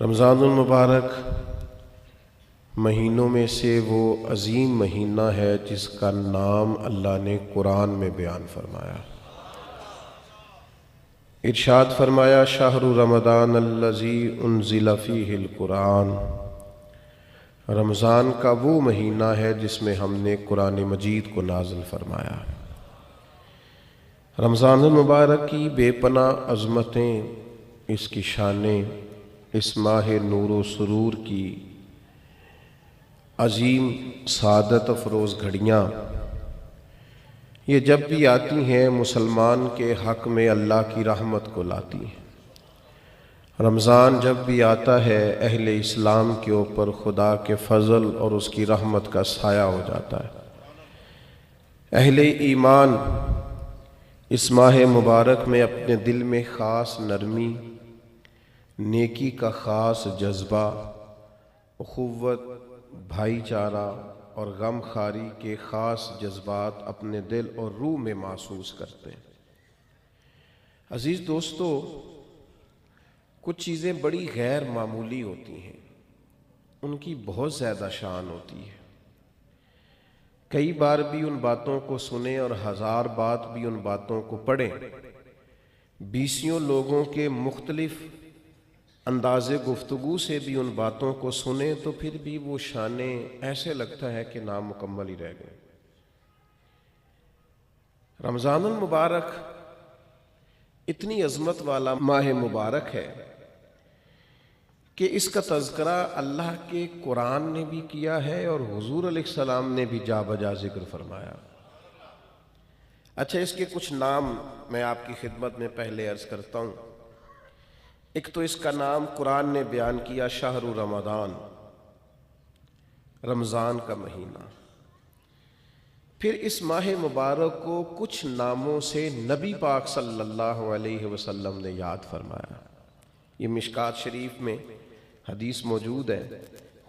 رمضان المبارک مہینوں میں سے وہ عظیم مہینہ ہے جس کا نام اللہ نے قرآن میں بیان فرمایا۔ ارشاد فرمایا شہر رمضان الذی انزل فیہ القرآن، رمضان کا وہ مہینہ ہے جس میں ہم نے قرآن مجید کو نازل فرمایا۔ رمضان المبارک کی بے پناہ عظمتیں، اس کی شانیں، اس ماہ نور و سرور کی عظیم سعادت افروز گھڑیاں، یہ جب بھی آتی ہیں مسلمان کے حق میں اللہ کی رحمت کو لاتی ہیں۔ رمضان جب بھی آتا ہے اہل اسلام کے اوپر خدا کے فضل اور اس کی رحمت کا سایہ ہو جاتا ہے۔ اہل ایمان اس ماہ مبارک میں اپنے دل میں خاص نرمی، نیکی کا خاص جذبہ، اخوت، بھائی چارہ اور غم خواری کے خاص جذبات اپنے دل اور روح میں محسوس کرتے ہیں۔ عزیز دوستو، کچھ چیزیں بڑی غیر معمولی ہوتی ہیں، ان کی بہت زیادہ شان ہوتی ہے۔ کئی بار بھی ان باتوں کو سنیں اور ہزار بات بھی ان باتوں کو پڑھیں، بیسیوں لوگوں کے مختلف انداز گفتگو سے بھی ان باتوں کو سنیں تو پھر بھی وہ شانیں ایسے لگتا ہے کہ نامکمل ہی رہ گئے۔ رمضان المبارک اتنی عظمت والا ماہ مبارک ہے کہ اس کا تذکرہ اللہ کے قرآن نے بھی کیا ہے اور حضور علیہ السلام نے بھی جا بجا ذکر فرمایا۔ اچھا، اس کے کچھ نام میں آپ کی خدمت میں پہلے عرض کرتا ہوں۔ ایک تو اس کا نام قرآن نے بیان کیا شہر رمضان، رمضان کا مہینہ۔ پھر اس ماہ مبارک کو کچھ ناموں سے نبی پاک صلی اللہ علیہ وسلم نے یاد فرمایا۔ یہ مشکات شریف میں حدیث موجود ہے،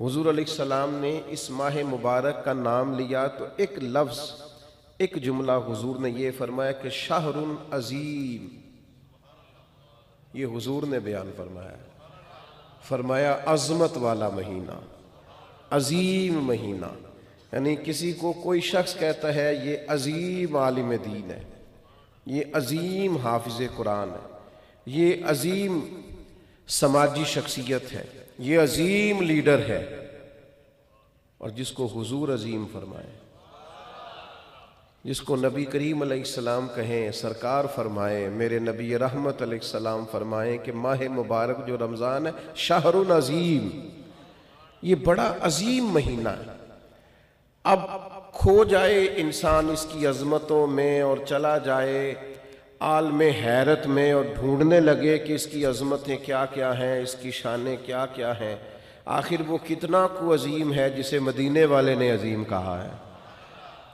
حضور علیہ السلام نے اس ماہ مبارک کا نام لیا تو ایک لفظ، ایک جملہ حضور نے یہ فرمایا کہ شہر عظیم، یہ حضور نے بیان فرمایا۔ فرمایا عظمت والا مہینہ، عظیم مہینہ، یعنی کسی کو کوئی شخص کہتا ہے یہ عظیم عالم دین ہے، یہ عظیم حافظ قرآن ہے، یہ عظیم سماجی شخصیت ہے، یہ عظیم لیڈر ہے، اور جس کو حضور عظیم فرمائے، جس کو نبی کریم علیہ السلام کہیں، سرکار فرمائے، میرے نبی رحمت علیہ السلام فرمائیں کہ ماہ مبارک جو رمضان ہے شہر عظیم، یہ بڑا عظیم مہینہ ہے۔ اب کھو جائے انسان اس کی عظمتوں میں اور چلا جائے عالم حیرت میں اور ڈھونڈنے لگے کہ اس کی عظمتیں کیا کیا ہیں، اس کی شانیں کیا کیا ہیں، آخر وہ کتنا کو عظیم ہے جسے مدینے والے نے عظیم کہا ہے،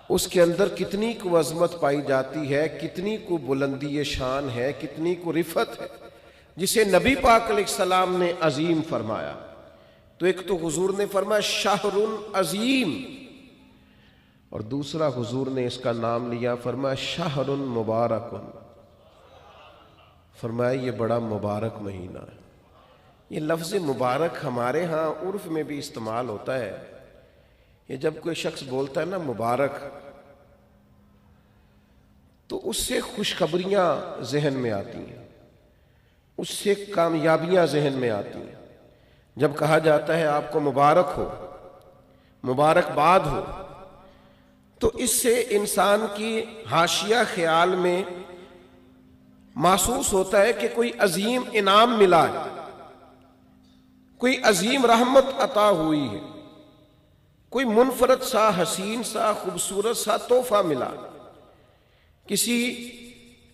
اس کے اندر کتنی کو عظمت پائی جاتی ہے، کتنی کو بلندی شان ہے، کتنی کو رفعت ہے، جسے نبی پاک علیہ السلام نے عظیم فرمایا۔ تو ایک تو حضور نے فرمایا شہر عظیم، اور دوسرا حضور نے اس کا نام لیا، فرمایا شہر مبارک، فرمایا یہ بڑا مبارک مہینہ ہے۔ یہ لفظ مبارک ہمارے ہاں عرف میں بھی استعمال ہوتا ہے۔ یہ جب کوئی شخص بولتا ہے نا مبارک، تو اس سے خوشخبریاں ذہن میں آتی ہیں، اس سے کامیابیاں ذہن میں آتی ہیں۔ جب کہا جاتا ہے آپ کو مبارک ہو، مبارکباد ہو، تو اس سے انسان کی حاشیہ خیال میں محسوس ہوتا ہے کہ کوئی عظیم انعام ملا ہے، کوئی عظیم رحمت عطا ہوئی ہے، کوئی منفرد سا، حسین سا، خوبصورت سا تحفہ ملا، کسی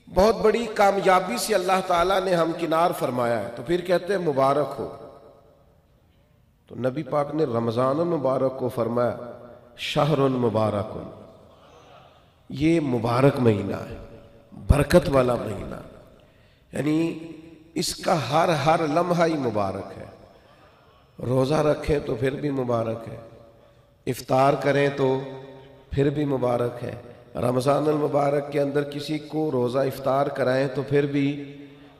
بہت بڑی کامیابی سے اللہ تعالیٰ نے ہمکنار فرمایا ہے، تو پھر کہتے ہیں مبارک ہو۔ تو نبی پاک نے رمضان المبارک کو فرمایا شہر مبارک، یہ مبارک مہینہ ہے، برکت والا مہینہ، یعنی اس کا ہر لمحہ ہی مبارک ہے۔ روزہ رکھیں تو پھر بھی مبارک ہے، افطار کریں تو پھر بھی مبارک ہے، رمضان المبارک کے اندر کسی کو روزہ افطار کرائیں تو پھر بھی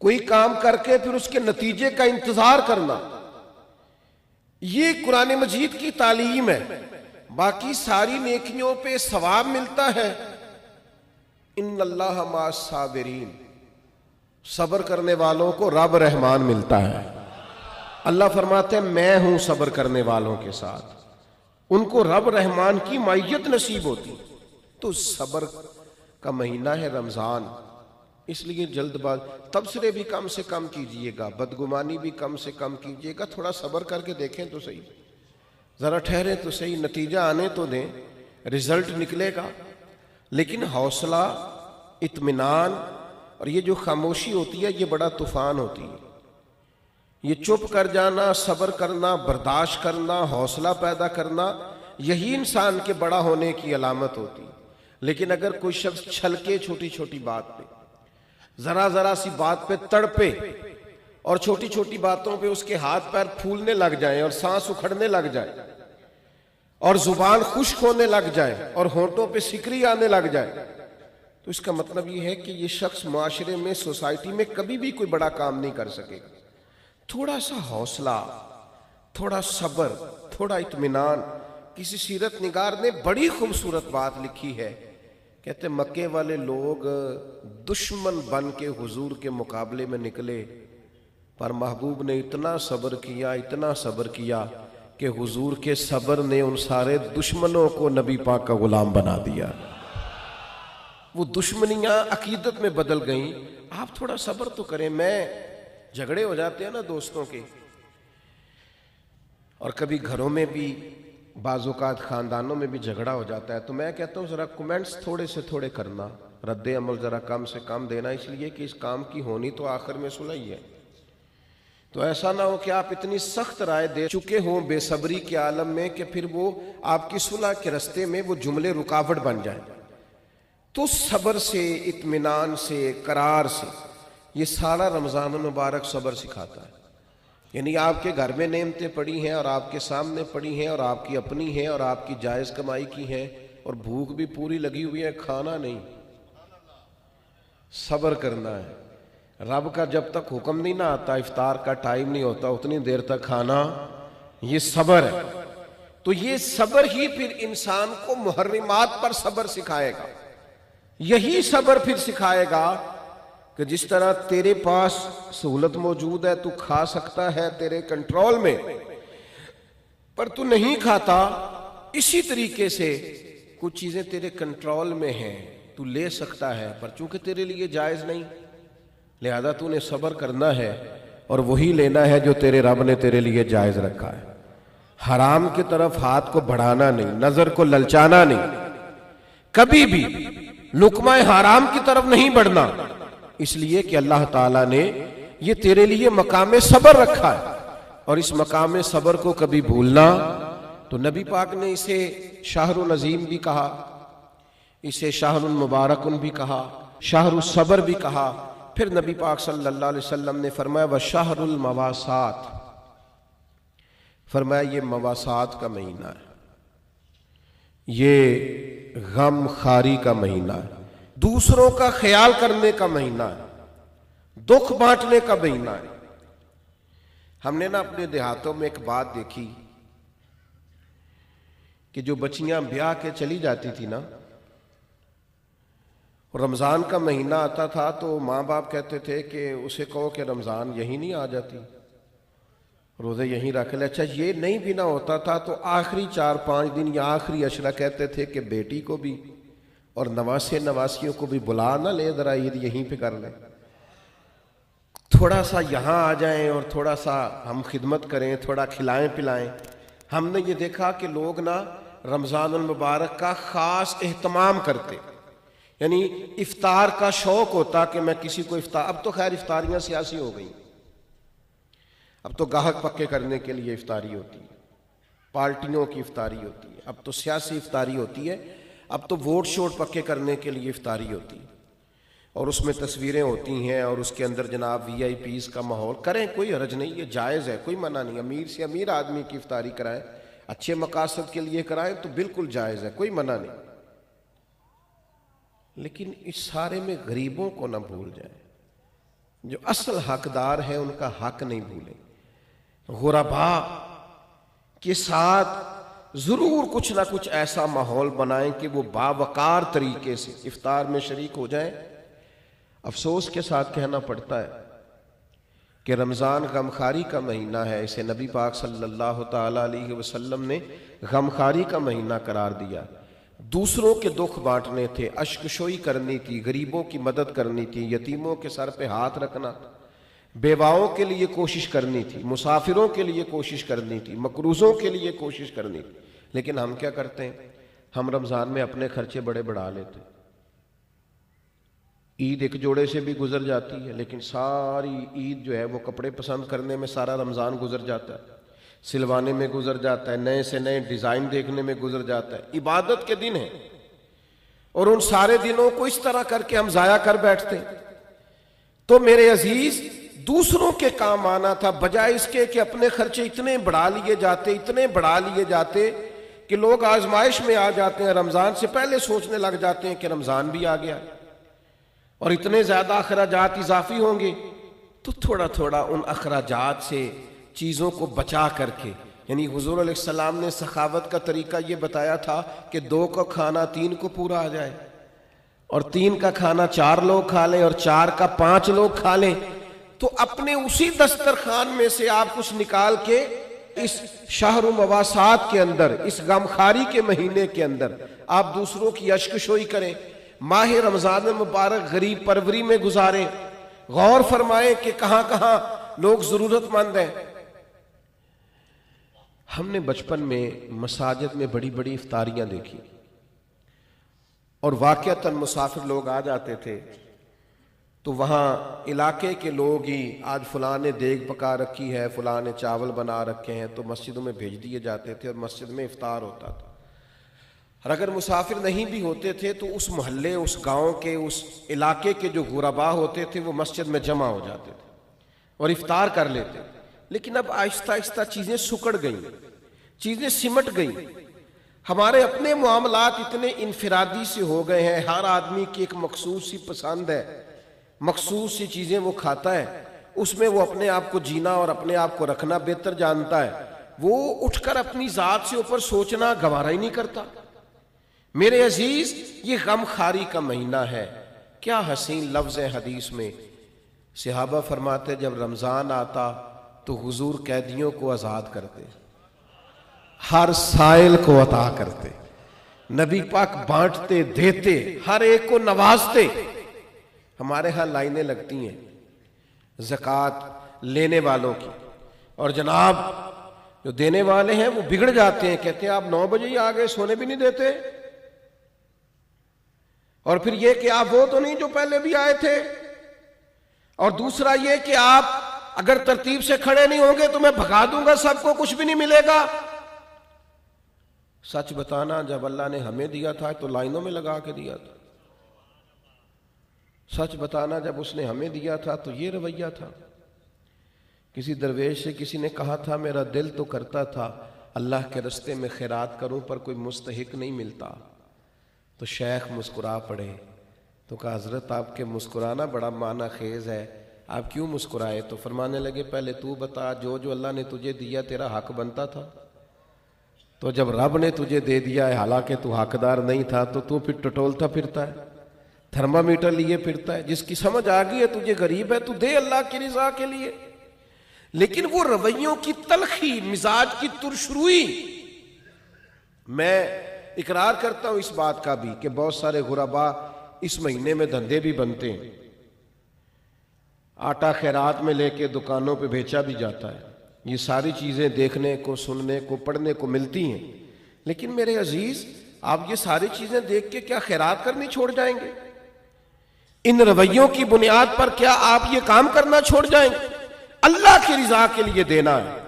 کوئی کام کر کے پھر اس کے نتیجے کا انتظار کرنا، یہ قرآن مجید کی تعلیم ہے۔ باقی ساری نیکیوں پہ ثواب ملتا ہے۔ ان اللہ مع الصابرین، صبر کرنے والوں کو رب رحمان ملتا ہے۔ اللہ فرماتے ہیں میں ہوں صبر کرنے والوں کے ساتھ، ان کو رب رحمان کی معیت نصیب ہوتی۔ تو صبر کا مہینہ ہے رمضان، اس لیے جلد باز تبصرے بھی کم سے کم کیجئے گا، بدگمانی بھی کم سے کم کیجئے گا، تھوڑا صبر کر کے دیکھیں تو صحیح، ذرا ٹھہریں تو صحیح، نتیجہ آنے تو دیں، رزلٹ نکلے گا۔ لیکن حوصلہ، اطمینان اور یہ جو خاموشی ہوتی ہے یہ بڑا طوفان ہوتی ہے۔ یہ چپ کر جانا، صبر کرنا، برداشت کرنا، حوصلہ پیدا کرنا، یہی انسان کے بڑا ہونے کی علامت ہوتی ہے۔ لیکن اگر کوئی شخص چھلکے چھوٹی چھوٹی بات پہ، ذرا سی بات پہ تڑپے اور چھوٹی چھوٹی باتوں پہ اس کے ہاتھ پیر پھولنے لگ جائیں اور سانس اکھڑنے لگ جائے اور زبان خشک ہونے لگ جائے اور ہونٹوں پہ سکری آنے لگ جائے، تو اس کا مطلب یہ ہے کہ یہ شخص معاشرے میں، سوسائٹی میں کبھی بھی کوئی بڑا کام نہیں کر سکے گا۔ تھوڑا سا حوصلہ، تھوڑا صبر، تھوڑا اطمینان۔ کسی سیرت نگار نے بڑی خوبصورت بات لکھی ہے، کہتے مکے والے لوگ دشمن بن کے حضور کے مقابلے میں نکلے، پر محبوب نے اتنا صبر کیا، اتنا صبر کیا کہ حضور کے صبر نے ان سارے دشمنوں کو نبی پاک کا غلام بنا دیا۔ وہ دشمنیاں عقیدت میں بدل گئیں۔ آپ تھوڑا صبر تو کریں۔ میں جھگڑے ہو جاتے ہیں نا دوستوں کے، اور کبھی گھروں میں بھی، بعض اوقات خاندانوں میں بھی جھگڑا ہو جاتا ہے، تو میں کہتا ہوں ذرا کمنٹس تھوڑے سے تھوڑے کرنا، رد عمل ذرا کم سے کم دینا، اس لیے کہ اس کام کی ہونی تو آخر میں صلح ہی ہے۔ تو ایسا نہ ہو کہ آپ اتنی سخت رائے دے چکے ہوں بے صبری کے عالم میں کہ پھر وہ آپ کی صلح کے رستے میں وہ جملے رکاوٹ بن جائیں۔ تو صبر سے، اطمینان سے، قرار سے، یہ سارا رمضان المبارک صبر سکھاتا ہے۔ یعنی آپ کے گھر میں نعمتیں پڑی ہیں اور آپ کے سامنے پڑی ہیں اور آپ کی اپنی ہیں اور آپ کی جائز کمائی کی ہیں، اور بھوک بھی پوری لگی ہوئی ہے، کھانا نہیں، صبر کرنا ہے۔ رب کا جب تک حکم نہیں نہ آتا، افطار کا ٹائم نہیں ہوتا، اتنی دیر تک کھانا، یہ صبر ہے۔ تو یہ صبر ہی پھر انسان کو محرمات پر صبر سکھائے گا۔ یہی صبر پھر سکھائے گا کہ جس طرح تیرے پاس سہولت موجود ہے، تو کھا سکتا ہے، تیرے کنٹرول میں، پر تو نہیں کھاتا، اسی طریقے سے کچھ چیزیں تیرے کنٹرول میں ہیں، تو لے سکتا ہے، پر چونکہ تیرے لیے جائز نہیں، لہذا تو نے صبر کرنا ہے اور وہی لینا ہے جو تیرے رب نے تیرے لیے جائز رکھا ہے۔ حرام کی طرف ہاتھ کو بڑھانا نہیں، نظر کو للچانا نہیں، کبھی بھی لقمہ حرام کی طرف نہیں بڑھنا، اس لیے کہ اللہ تعالیٰ نے یہ تیرے لیے مقام صبر رکھا ہے، اور اس مقام صبر کو کبھی بھولنا، تو نبی پاک نے اسے شہر العظیم بھی کہا، اسے شہر المبارک بھی کہا، شہر الصبر بھی کہا۔ پھر نبی پاک صلی اللہ علیہ وسلم نے فرمایا وشہر المواسات، فرمایا یہ مواسات کا مہینہ ہے، یہ غم خاری کا مہینہ ہے، دوسروں کا خیال کرنے کا مہینہ ہے، دکھ بانٹنے کا مہینہ ہے۔ ہم نے نا اپنے دیہاتوں میں ایک بات دیکھی کہ جو بچیاں بیاہ کے چلی جاتی تھی نا، رمضان کا مہینہ آتا تھا تو ماں باپ کہتے تھے کہ اسے کہو کہ رمضان یہی نہیں آ جاتی، روزے یہیں رکھ لے۔ اچھا یہ نہیں بھی نہ ہوتا تھا تو آخری 4-5 دن یا آخری عشرہ کہتے تھے کہ بیٹی کو بھی اور نواسے نواسیوں کو بھی بلا نہ لے، ذرا عید یہیں پہ کر لیں، تھوڑا سا یہاں آ جائیں اور تھوڑا سا ہم خدمت کریں، تھوڑا کھلائیں پلائیں۔ ہم نے یہ دیکھا کہ لوگ نا رمضان المبارک کا خاص اہتمام کرتے، یعنی افطار کا شوق ہوتا کہ میں کسی کو افطار، اب تو خیر افطاریاں سیاسی ہو گئیں، اب تو گاہک پکے کرنے کے لیے افطاری ہوتی ہے، پارٹیوں کی افطاری ہوتی ہے، اب تو سیاسی افطاری ہوتی ہے، اب تو ووٹ شوٹ پکے کرنے کے لیے افطاری ہوتی ہے، اور اس میں تصویریں ہوتی ہیں اور اس کے اندر جناب وی آئی پیز کا ماحول، کریں کوئی حرج نہیں، یہ جائز ہے، کوئی منع نہیں، امیر سے امیر آدمی کی افطاری کرائیں، اچھے مقاصد کے لیے کرائیں تو بالکل جائز ہے، کوئی منع نہیں، لیکن اس سارے میں غریبوں کو نہ بھول جائیں، جو اصل حقدار ہیں ان کا حق نہیں بھولیں۔ غربا کے ساتھ ضرور کچھ نہ کچھ ایسا ماحول بنائیں کہ وہ باوقار طریقے سے افطار میں شریک ہو جائیں۔ افسوس کے ساتھ کہنا پڑتا ہے کہ رمضان غمخواری کا مہینہ ہے، اسے نبی پاک صلی اللہ تعالیٰ علیہ وسلم نے غمخواری کا مہینہ قرار دیا۔ دوسروں کے دکھ بانٹنے تھے، اشکشوئی کرنی تھی، غریبوں کی مدد کرنی تھی، یتیموں کے سر پہ ہاتھ رکھنا، بیواؤں کے لیے کوشش کرنی تھی، مسافروں کے لیے کوشش کرنی تھی، مقروضوں کے لیے کوشش کرنی تھی۔ لیکن ہم کیا کرتے ہیں؟ ہم رمضان میں اپنے خرچے بڑے بڑھا لیتے ہیں۔ عید ایک جوڑے سے بھی گزر جاتی ہے، لیکن ساری عید جو ہے وہ کپڑے پسند کرنے میں سارا رمضان گزر جاتا ہے، سلوانے میں گزر جاتا ہے، نئے سے نئے ڈیزائن دیکھنے میں گزر جاتا ہے۔ عبادت کے دن ہیں اور ان سارے دنوں کو اس طرح کر کے ہم ضائع کر بیٹھتے ہیں۔ تو میرے عزیز، دوسروں کے کام آنا تھا، بجائے اس کے کہ اپنے خرچے اتنے بڑھا لیے جاتے کہ لوگ آزمائش میں آ جاتے ہیں، رمضان سے پہلے سوچنے لگ جاتے ہیں کہ رمضان بھی آ گیا اور اتنے زیادہ اخراجات اضافی ہوں گے۔ تو تھوڑا تھوڑا ان اخراجات سے چیزوں کو بچا کر کے، یعنی حضور علیہ السلام نے سخاوت کا طریقہ یہ بتایا تھا کہ 2 کا کھانا 3 کو پورا آ جائے، اور 3 کا کھانا 4 لوگ کھا لیں، اور 4 کا 5 لوگ کھا لیں۔ تو اپنے اسی دسترخوان میں سے آپ کچھ نکال کے اس شہر مواسات کے اندر، اس غمخواری کے مہینے کے اندر آپ دوسروں کی اشکشوئی کریں، ماہ رمضان المبارک غریب پروری میں گزاریں، غور فرمائیں کہ کہاں کہاں لوگ ضرورت مند ہیں۔ ہم نے بچپن میں مساجد میں بڑی بڑی افطاریاں دیکھی، اور واقعتاً مسافر لوگ آ جاتے تھے تو وہاں علاقے کے لوگ ہی، آج فلاں نے دیگ پکا رکھی ہے، فلاں نے چاول بنا رکھے ہیں، تو مسجدوں میں بھیج دیے جاتے تھے اور مسجد میں افطار ہوتا تھا۔ اور اگر مسافر نہیں بھی ہوتے تھے تو اس محلے، اس گاؤں کے، اس علاقے کے جو غربا ہوتے تھے وہ مسجد میں جمع ہو جاتے تھے اور افطار کر لیتے۔ لیکن اب آہستہ آہستہ چیزیں سکڑ گئیں، چیزیں سمٹ گئیں، ہمارے اپنے معاملات اتنے انفرادی سے ہو گئے ہیں، ہر آدمی کی ایک مخصوص سی پسند ہے، مخصوص سی چیزیں وہ کھاتا ہے، اس میں وہ اپنے آپ کو جینا اور اپنے آپ کو رکھنا بہتر جانتا ہے، وہ اٹھ کر اپنی ذات سے اوپر سوچنا گوارا ہی نہیں کرتا۔ میرے عزیز، یہ غمخواری کا مہینہ ہے۔ کیا حسین لفظ ہے حدیث میں، صحابہ فرماتے جب رمضان آتا تو حضور قیدیوں کو آزاد کرتے، ہر سائل کو عطا کرتے، نبی پاک بانٹتے، دیتے، ہر ایک کو نوازتے۔ ہمارے ہاں لائنیں لگتی ہیں زکوٰۃ لینے والوں کی، اور جناب جو دینے والے ہیں وہ بگڑ جاتے ہیں، کہتے ہیں آپ 9 بجے ہی آ گئے، سونے بھی نہیں دیتے، اور پھر یہ کہ آپ وہ تو نہیں جو پہلے بھی آئے تھے، اور دوسرا یہ کہ آپ اگر ترتیب سے کھڑے نہیں ہوں گے تو میں بھگا دوں گا سب کو، کچھ بھی نہیں ملے گا۔ سچ بتانا، جب اللہ نے ہمیں دیا تھا تو لائنوں میں لگا کے دیا تھا۔ سچ بتانا، جب اس نے ہمیں دیا تھا تو یہ رویہ تھا۔ کسی درویش سے کسی نے کہا تھا میرا دل تو کرتا تھا اللہ کے رستے میں خیرات کروں پر کوئی مستحق نہیں ملتا، تو شیخ مسکرا پڑے، تو کہا حضرت آپ کے مسکرانا بڑا معنی خیز ہے، آپ کیوں مسکرائے؟ تو فرمانے لگے پہلے تو بتا، جو جو اللہ نے تجھے دیا تیرا حق بنتا تھا؟ تو جب رب نے تجھے دے دیا ہے حالانکہ تو حقدار نہیں تھا، تو پھر ٹٹولتا پھرتا ہے، تھرمامیٹر لیے پھرتا ہے؟ جس کی سمجھ آ گئی ہے تجھے غریب ہے تو دے اللہ کی رضا کے لیے۔ لیکن وہ رویوں کی تلخی، مزاج کی ترشروئی، میں اقرار کرتا ہوں اس بات کا بھی کہ بہت سارے غربا اس مہینے میں دھندے بھی بنتے ہیں، آٹا خیرات میں لے کے دکانوں پہ بیچا بھی جاتا ہے، یہ ساری چیزیں دیکھنے کو، سننے کو، پڑھنے کو ملتی ہیں۔ لیکن میرے عزیز، آپ یہ ساری چیزیں دیکھ کے کیا خیرات کرنی چھوڑ جائیں گے؟ ان رویوں کی بنیاد پر کیا آپ یہ کام کرنا چھوڑ جائیں گے؟ اللہ کی رضا کے لیے دینا ہے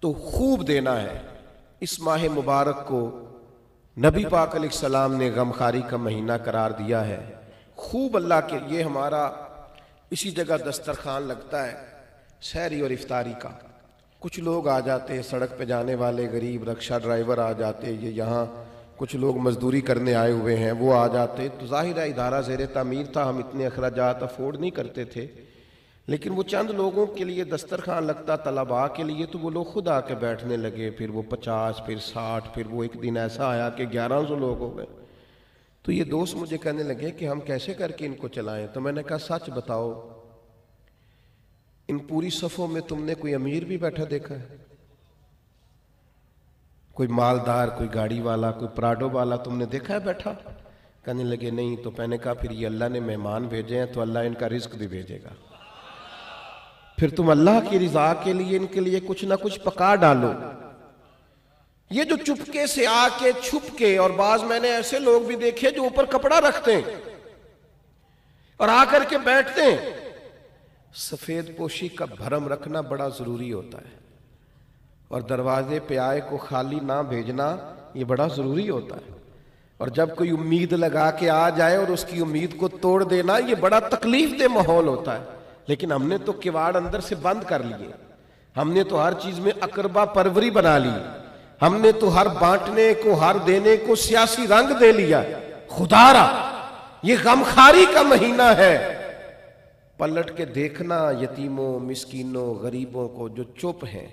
تو خوب دینا ہے۔ اس ماہ مبارک کو نبی پاک علیہ السلام نے غمخواری کا مہینہ قرار دیا ہے، خوب اللہ کے لیے۔ ہمارا اسی جگہ دسترخوان لگتا ہے سحری اور افطاری کا، کچھ لوگ آ جاتے ہیں، سڑک پہ جانے والے غریب رکشہ ڈرائیور آ جاتے، یہ یہاں کچھ لوگ مزدوری کرنے آئے ہوئے ہیں وہ آ جاتے، تو ظاہر ہے ادارہ زیر تعمیر تھا، ہم اتنے اخراجات افورڈ نہیں کرتے تھے، لیکن وہ چند لوگوں کے لیے دسترخوان لگتا طلباء کے لیے، تو وہ لوگ خود آ کے بیٹھنے لگے، پھر وہ 50، پھر 60، پھر وہ ایک دن ایسا آیا کہ 1100 لوگ ہو گئے۔ تو یہ دوست مجھے کہنے لگے کہ ہم کیسے کر کے ان کو چلائیں؟ تو میں نے کہا سچ بتاؤ، ان پوری صفوں میں تم نے کوئی امیر بھی بیٹھا دیکھا ہے؟ کوئی مالدار، کوئی گاڑی والا، کوئی پراڈو والا تم نے دیکھا ہے بیٹھا؟ کہنے لگے نہیں۔ تو میں نے کہا پھر یہ اللہ نے مہمان بھیجے ہیں تو اللہ ان کا رزق بھی بھیجے گا، پھر تم اللہ کی رضا کے لیے ان کے لیے کچھ نہ کچھ پکا ڈالو۔ یہ جو چپکے سے آ کے چھپ کے، اور بعض میں نے ایسے لوگ بھی دیکھے جو اوپر کپڑا رکھتے ہیں اور آ کر کے بیٹھتے ہیں، سفید پوشی کا بھرم رکھنا بڑا ضروری ہوتا ہے، اور دروازے پہ آئے کو خالی نہ بھیجنا یہ بڑا ضروری ہوتا ہے، اور جب کوئی امید لگا کے آ جائے اور اس کی امید کو توڑ دینا یہ بڑا تکلیف دہ ماحول ہوتا ہے۔ لیکن ہم نے تو کواڑ اندر سے بند کر لیے، ہم نے تو ہر چیز میں اقربا پروری بنا لی، ہم نے تو ہر بانٹنے کو، ہر دینے کو سیاسی رنگ دے لیا۔ خدا را یہ غمخاری کا مہینہ ہے، پلٹ کے دیکھنا یتیموں، مسکینوں، غریبوں کو جو چپ ہیں،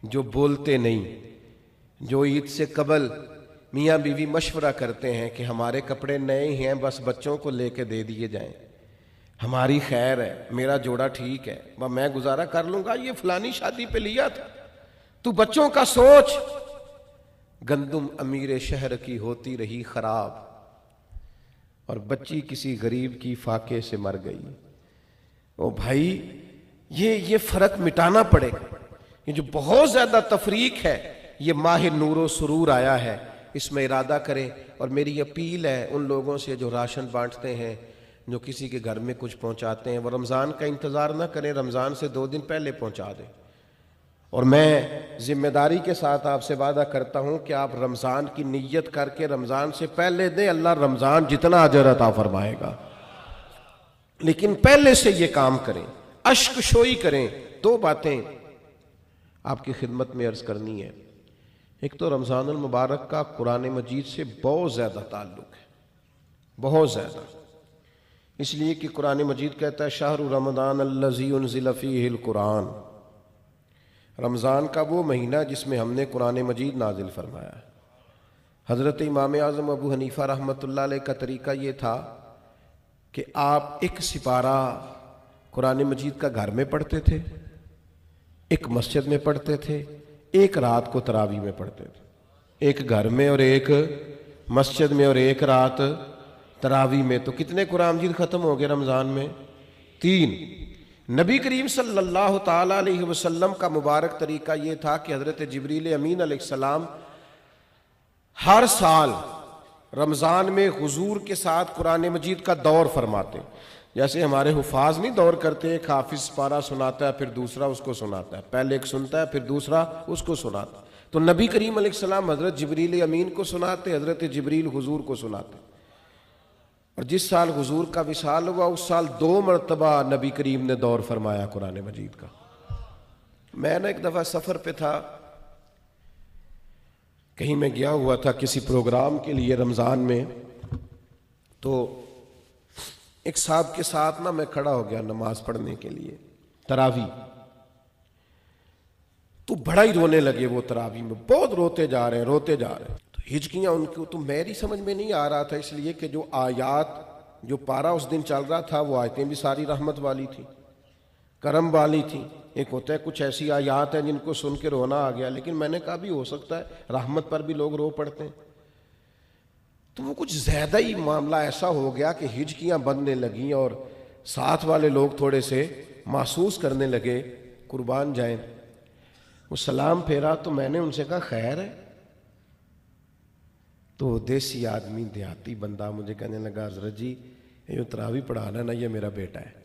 جو بولتے نہیں، جو عید سے قبل میاں بیوی مشورہ کرتے ہیں کہ ہمارے کپڑے نئے ہیں بس بچوں کو لے کے دے دیے جائیں، ہماری خیر ہے، میرا جوڑا ٹھیک ہے، میں گزارا کر لوں گا، یہ فلانی شادی پہ لیا تھا، تو بچوں کا سوچ۔ گندم امیر شہر کی ہوتی رہی خراب، اور بچی کسی غریب کی فاقے سے مر گئی۔ او بھائی یہ فرق مٹانا پڑے گا۔ یہ جو بہت زیادہ تفریق ہے، یہ ماہ نور و سرور آیا ہے، اس میں ارادہ کریں۔ اور میری اپیل ہے ان لوگوں سے جو راشن بانٹتے ہیں، جو کسی کے گھر میں کچھ پہنچاتے ہیں، وہ رمضان کا انتظار نہ کریں، رمضان سے 2 دن پہلے پہنچا دیں۔ اور میں ذمہ داری کے ساتھ آپ سے وعدہ کرتا ہوں کہ آپ رمضان کی نیت کر کے رمضان سے پہلے دیں، اللہ رمضان جتنا اجر عطا فرمائے گا، لیکن پہلے سے یہ کام کریں، اشک شوئی کریں۔ 2 باتیں آپ کی خدمت میں عرض کرنی ہے۔ ایک تو رمضان المبارک کا قرآن مجید سے بہت زیادہ تعلق ہے، بہت زیادہ، اس لیے کہ قرآن مجید کہتا ہے شہر رمضان الذی انزل فیہ القرآن، رمضان کا وہ مہینہ جس میں ہم نے قرآن مجید نازل فرمایا ہے۔ حضرت امام اعظم ابو حنیفہ رحمۃ اللہ علیہ کا طریقہ یہ تھا کہ آپ ایک سپارہ قرآن مجید کا گھر میں پڑھتے تھے، ایک مسجد میں پڑھتے تھے، ایک رات کو تراویح میں پڑھتے تھے، ایک گھر میں اور ایک مسجد میں اور ایک رات تراویح میں۔ تو کتنے قرآن مجید ختم ہو گئے رمضان میں؟ 3۔ نبی کریم صلی اللہ تعالیٰ علیہ وسلم کا مبارک طریقہ یہ تھا کہ حضرت جبریل امین علیہ السلام ہر سال رمضان میں حضور کے ساتھ قرآن مجید کا دور فرماتے، جیسے ہمارے حفاظ نہیں دور کرتے، ایک حافظ پارہ سناتا ہے پھر دوسرا اس کو سناتا ہے، پہلے ایک سنتا ہے پھر دوسرا اس کو سناتا ہے، تو نبی کریم علیہ السلام حضرت جبریل امین کو سناتے، حضرت جبریل حضور کو سناتے۔ اور جس سال حضور کا وصال ہوا اس سال 2 مرتبہ نبی کریم نے دور فرمایا قرآن مجید کا۔ میں نے ایک دفعہ سفر پہ تھا، کہیں میں گیا ہوا تھا کسی پروگرام کے لیے رمضان میں، تو ایک صاحب کے ساتھ میں کھڑا ہو گیا نماز پڑھنے کے لیے تراویح، تو بڑا ہی رونے لگے وہ تراویح میں، بہت روتے جا رہے ہیں، تو ہچکیاں ان کو تو میری سمجھ میں نہیں آ رہا تھا، اس لیے کہ جو آیات، جو پارہ اس دن چل رہا تھا وہ آیتیں بھی ساری رحمت والی تھی، کرم والی تھی۔ ایک ہوتا ہے کچھ ایسی آیات ہیں جن کو سن کے رونا آ گیا، لیکن میں نے کہا بھی ہو سکتا ہے رحمت پر بھی لوگ رو پڑتے ہیں، تو وہ کچھ زیادہ ہی معاملہ ایسا ہو گیا کہ ہچکیاں بندنے لگیں، اور ساتھ والے لوگ تھوڑے سے محسوس کرنے لگے، قربان جائیں۔ وہ سلام پھیرا تو میں نے ان سے کہا خیر ہے؟ تو دیسی آدمی، دیہاتی بندہ مجھے کہنے لگا حضرت جی یہ جو تراویح پڑھانا نا یہ میرا بیٹا ہے۔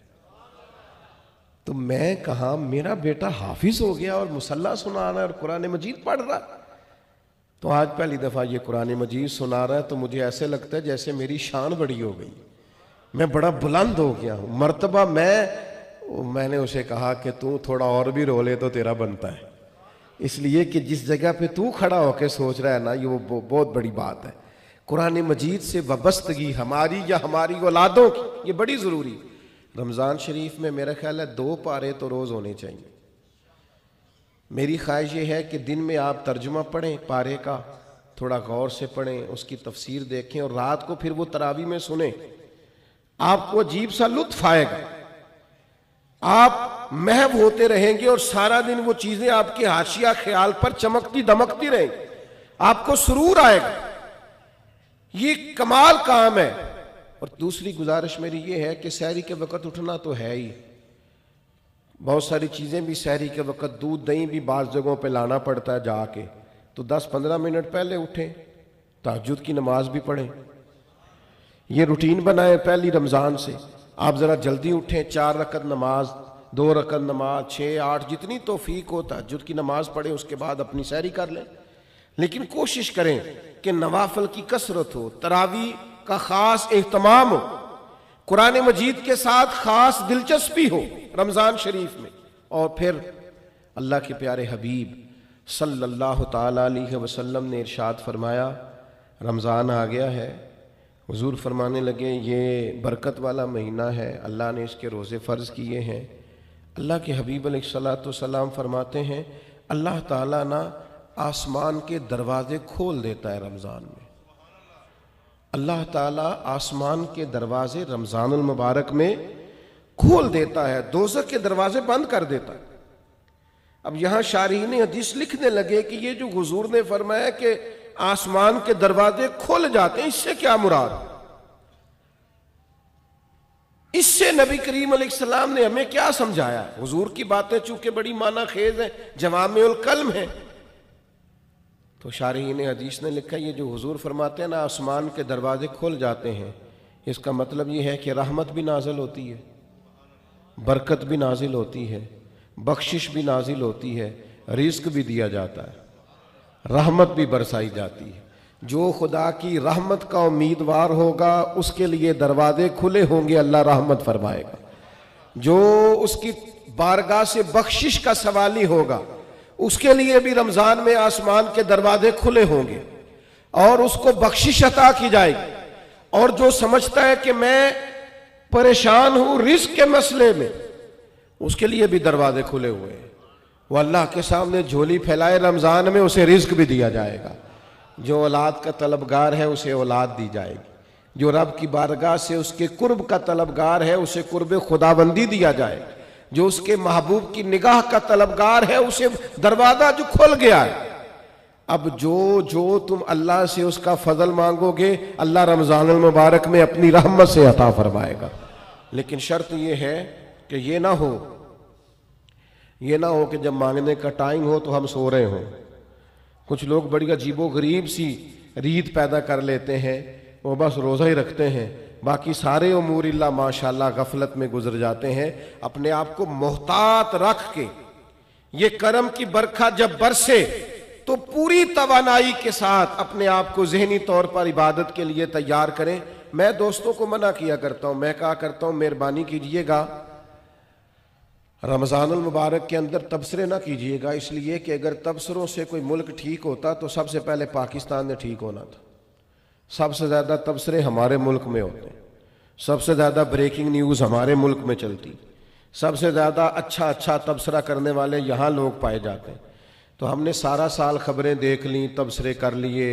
تو میں کہا میرا بیٹا حافظ ہو گیا اور مصلی سنا رہا ہے اور قرآن مجید پڑھ رہا ہے؟ تو آج پہلی دفعہ یہ قرآن مجید سنا رہا ہے تو مجھے ایسے لگتا ہے جیسے میری شان بڑی ہو گئی، میں بڑا بلند ہو گیا ہوں۔ مرتبہ میں نے اسے کہا کہ تو تھوڑا اور بھی رو لے تو تیرا بنتا ہے، اس لیے کہ جس جگہ پہ تو کھڑا ہو کے سوچ رہا ہے نا یہ وہ بہت بڑی بات ہے۔ قرآن مجید سے وابستگی ہماری یا ہماری اولادوں کی یہ بڑی ضروری۔ رمضان شریف میں میرا خیال ہے 2 پارے تو روز ہونے چاہیے۔ میری خواہش یہ ہے کہ دن میں آپ ترجمہ پڑھیں پارے کا، تھوڑا غور سے پڑھیں، اس کی تفسیر دیکھیں، اور رات کو پھر وہ تراویح میں سنیں۔ آپ کو عجیب سا لطف آئے گا، آپ محو ہوتے رہیں گے اور سارا دن وہ چیزیں آپ کے حاشیہ خیال پر چمکتی دمکتی رہیں گی، آپ کو سرور آئے گا۔ یہ کمال کام ہے۔ اور دوسری گزارش میری یہ ہے کہ سحری کے وقت اٹھنا تو ہے ہی، بہت ساری چیزیں بھی سحری کے وقت، دودھ دہی بھی بعض جگہوں پہ لانا پڑتا ہے جا کے، تو 10-15 منٹ پہلے اٹھیں، تہجد کی نماز بھی پڑھیں۔ یہ روٹین بنائیں پہلی رمضان سے، آپ ذرا جلدی اٹھیں، 4 رکعت نماز، 2 رکعت نماز، 6-8 جتنی توفیق ہو تہجد کی نماز پڑھیں، اس کے بعد اپنی سحری کر لیں۔ لیکن کوشش کریں کہ نوافل کی کثرت ہو، تراویح کا خاص اہتمام ہو، قرآن مجید کے ساتھ خاص دلچسپی ہو رمضان شریف میں۔ اور پھر اللہ کے پیارے حبیب صلی اللہ تعالی علیہ وسلم نے ارشاد فرمایا، رمضان آ گیا ہے، حضور فرمانے لگے یہ برکت والا مہینہ ہے، اللہ نے اس کے روزے فرض کیے ہیں۔ اللہ کے حبیب علیہ الصلوۃ والسلام فرماتے ہیں اللہ تعالیٰ نا آسمان کے دروازے کھول دیتا ہے رمضان میں۔ اللہ تعالیٰ آسمان کے دروازے رمضان المبارک میں کھول دیتا ہے، دوزخ کے دروازے بند کر دیتا ہے۔ اب یہاں شارحین حدیث لکھنے لگے کہ یہ جو حضور نے فرمایا کہ آسمان کے دروازے کھل جاتے ہیں، اس سے کیا مراد؟ اس سے نبی کریم علیہ السلام نے ہمیں کیا سمجھایا؟ حضور کی باتیں چونکہ بڑی معنی خیز ہیں، جوامع الکلم ہیں، تو شارحین حدیث نے لکھا یہ جو حضور فرماتے ہیں نا آسمان کے دروازے کھل جاتے ہیں، اس کا مطلب یہ ہے کہ رحمت بھی نازل ہوتی ہے، برکت بھی نازل ہوتی ہے، بخشش بھی نازل ہوتی ہے، رزق بھی دیا جاتا ہے، رحمت بھی برسائی جاتی ہے۔ جو خدا کی رحمت کا امیدوار ہوگا اس کے لیے دروازے کھلے ہوں گے، اللہ رحمت فرمائے گا۔ جو اس کی بارگاہ سے بخشش کا سوالی ہوگا اس کے لیے بھی رمضان میں آسمان کے دروازے کھلے ہوں گے اور اس کو بخشش عطا کی جائے گی۔ اور جو سمجھتا ہے کہ میں پریشان ہوں رزق کے مسئلے میں، اس کے لیے بھی دروازے کھلے ہوئے ہیں، وہ اللہ کے سامنے جھولی پھیلائے رمضان میں، اسے رزق بھی دیا جائے گا۔ جو اولاد کا طلبگار ہے اسے اولاد دی جائے گی، جو رب کی بارگاہ سے اس کے قرب کا طلبگار ہے اسے قرب خداوندی دیا جائے گا، جو اس کے محبوب کی نگاہ کا طلبگار ہے اسے دروازہ جو کھل گیا ہے۔ اب جو تم اللہ سے اس کا فضل مانگو گے اللہ رمضان المبارک میں اپنی رحمت سے عطا فرمائے گا۔ لیکن شرط یہ ہے کہ یہ نہ ہو کہ جب مانگنے کا ٹائم ہو تو ہم سو رہے ہوں۔ کچھ لوگ بڑی عجیب و غریب سی ریت پیدا کر لیتے ہیں، وہ بس روزہ ہی رکھتے ہیں، باقی سارے امور اللہ ماشاءاللہ غفلت میں گزر جاتے ہیں۔ اپنے آپ کو محتاط رکھ کے یہ کرم کی برکھا جب برسے تو پوری توانائی کے ساتھ اپنے آپ کو ذہنی طور پر عبادت کے لیے تیار کریں۔ میں دوستوں کو منع کیا کرتا ہوں، میں کہا کرتا ہوں مہربانی کیجئے گا رمضان المبارک کے اندر تبصرے نہ کیجئے گا، اس لیے کہ اگر تبصروں سے کوئی ملک ٹھیک ہوتا تو سب سے پہلے پاکستان نے ٹھیک ہونا تھا۔ سب سے زیادہ تبصرے ہمارے ملک میں ہوتے ہیں، سب سے زیادہ بریکنگ نیوز ہمارے ملک میں چلتی، سب سے زیادہ اچھا تبصرہ کرنے والے یہاں لوگ پائے جاتے ہیں۔ تو ہم نے سارا سال خبریں دیکھ لیں، تبصرے کر لیے،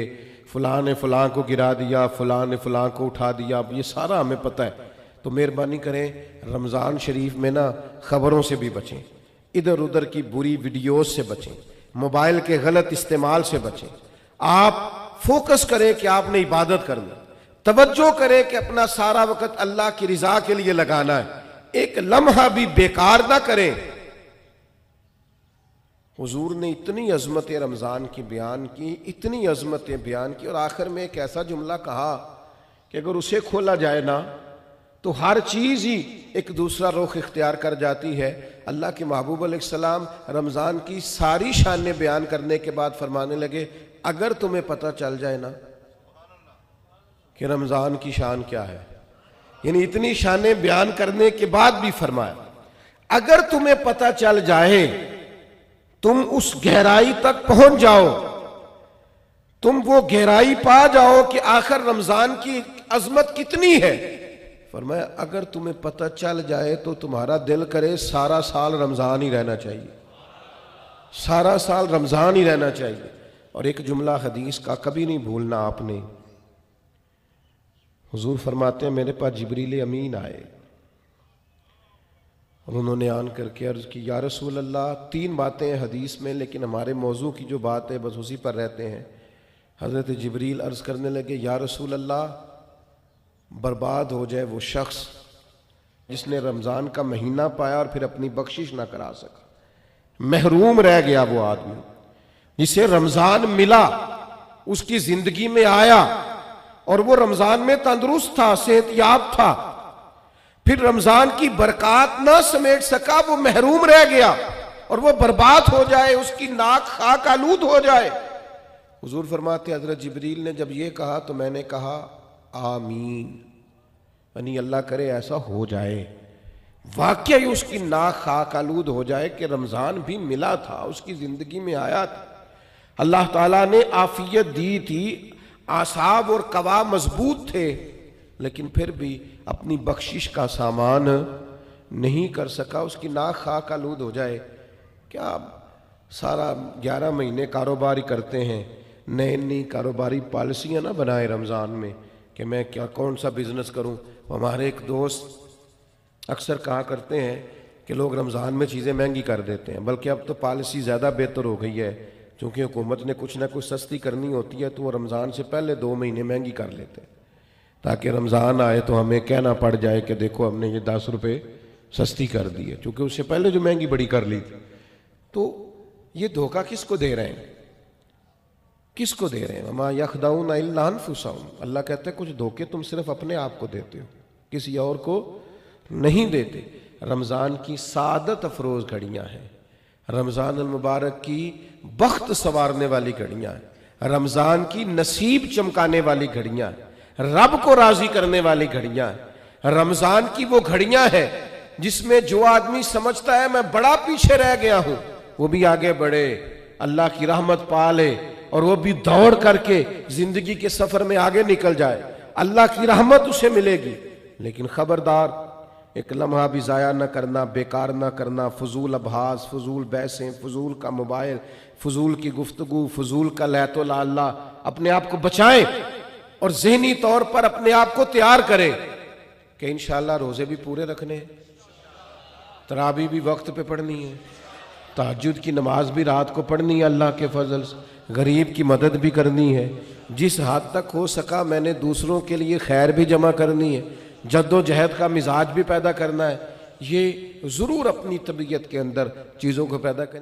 فلاں نے فلاں کو گرا دیا، فلاں نے فلاں کو اٹھا دیا، اب یہ سارا ہمیں پتہ ہے۔ تو مہربانی کریں رمضان شریف میں نا خبروں سے بھی بچیں، ادھر ادھر کی بری ویڈیوز سے بچیں، موبائل کے غلط استعمال سے بچیں۔ آپ فوکس کریں کہ آپ نے عبادت کرنا، توجہ کریں کہ اپنا سارا وقت اللہ کی رضا کے لیے لگانا ہے، ایک لمحہ بھی بیکار نہ کریں۔ حضور نے اتنی عظمت رمضان کی بیان کی، اتنی عظمتیں بیان کی، اور آخر میں ایک ایسا جملہ کہا کہ اگر اسے کھولا جائے نا تو ہر چیز ہی ایک دوسرا رخ اختیار کر جاتی ہے۔ اللہ کے محبوب علیہ السلام رمضان کی ساری شانیں بیان کرنے کے بعد فرمانے لگے اگر تمہیں پتہ چل جائے نا کہ رمضان کی شان کیا ہے، یعنی اتنی شانیں بیان کرنے کے بعد بھی فرمایا اگر تمہیں پتہ چل جائے، تم اس گہرائی تک پہنچ جاؤ، تم وہ گہرائی پا جاؤ کہ آخر رمضان کی عظمت کتنی ہے، فرمایا اگر تمہیں پتہ چل جائے تو تمہارا دل کرے سارا سال رمضان ہی رہنا چاہیے، سارا سال رمضان ہی رہنا چاہیے۔ اور ایک جملہ حدیث کا کبھی نہیں بھولنا آپ نے، حضور فرماتے ہیں میرے پاس جبریل امین آئے اور انہوں نے آن کر کے عرض کی یا رسول اللہ، 3 باتیں ہیں حدیث میں لیکن ہمارے موضوع کی جو بات ہے بس اسی پر رہتے ہیں۔ حضرت جبریل عرض کرنے لگے یا رسول اللہ، برباد ہو جائے وہ شخص جس نے رمضان کا مہینہ پایا اور پھر اپنی بخشش نہ کرا سکا، محروم رہ گیا وہ آدمی جسے رمضان ملا، اس کی زندگی میں آیا اور وہ رمضان میں تندرست تھا، صحت یاب تھا، پھر رمضان کی برکات نہ سمیٹ سکا، وہ محروم رہ گیا اور وہ برباد ہو جائے، اس کی ناک خاک آلود ہو جائے۔ حضور فرماتے حضرت جبریل نے جب یہ کہا تو میں نے کہا آمین، یعنی اللہ کرے ایسا ہو جائے، واقعی اس کی ناک خاک آلود ہو جائے کہ رمضان بھی ملا تھا، اس کی زندگی میں آیا تھا، اللہ تعالیٰ نے عافیت دی تھی، اعصاب اور قوا مضبوط تھے، لیکن پھر بھی اپنی بخشش کا سامان نہیں کر سکا، اس کی ناک خاک آلود ہو جائے۔ کیا سارا 11 مہینے کاروباری کرتے ہیں، نئی کاروباری پالیسیاں نہ بنائے رمضان میں کہ میں کون سا بزنس کروں۔ ہمارے ایک دوست اکثر کہا کرتے ہیں کہ لوگ رمضان میں چیزیں مہنگی کر دیتے ہیں، بلکہ اب تو پالیسی زیادہ بہتر ہو گئی ہے، چونکہ حکومت نے کچھ نہ کچھ سستی کرنی ہوتی ہے تو وہ رمضان سے پہلے 2 مہینے مہنگی کر لیتے ہیں تاکہ رمضان آئے تو ہمیں کہنا پڑ جائے کہ دیکھو ہم نے یہ 10 روپے سستی کر دی ہے، چونکہ اس سے پہلے جو مہنگی بڑی کر لی تھی۔ تو یہ دھوکہ کس کو دے رہے ہیں؟ کس کو دے رہے ہیں؟ وَمَا يَخْدَعُونَ إِلَّا أَنفُسَهُمْ، اللہ کہتے ہیں کچھ دھوکے تم صرف اپنے آپ کو دیتے ہو، کسی اور کو نہیں دیتے۔ رمضان کی سعادت افروز گھڑیاں ہیں، رمضان المبارک کی بخت سنوارنے والی گھڑیاں ہیں، رمضان کی نصیب چمکانے والی گھڑیاں ہیں، رب کو راضی کرنے والی گھڑیاں ہیں۔ رمضان کی وہ گھڑیاں ہیں جس میں جو آدمی سمجھتا ہے میں بڑا پیچھے رہ گیا ہوں، وہ بھی آگے بڑھے، اللہ کی رحمت پا لے اور وہ بھی دوڑ کر کے زندگی کے سفر میں آگے نکل جائے، اللہ کی رحمت اسے ملے گی۔ لیکن خبردار، ایک لمحہ بھی ضائع نہ کرنا، بیکار نہ کرنا، فضول ابحاث، فضول بحثیں، فضول کا موبائل، فضول کی گفتگو، فضول کا لیت و لالا، اپنے آپ کو بچائیں اور ذہنی طور پر اپنے آپ کو تیار کریں کہ انشاءاللہ روزے بھی پورے رکھنے ہیں، تراویح بھی وقت پہ پڑھنی ہے، تہجد کی نماز بھی رات کو پڑھنی ہے اللہ کے فضل سے، غریب کی مدد بھی کرنی ہے، جس حد تک ہو سکا میں نے دوسروں کے لیے خیر بھی جمع کرنی ہے، جد و جہد کا مزاج بھی پیدا کرنا ہے۔ یہ ضرور اپنی طبیعت کے اندر چیزوں کو پیدا کریں۔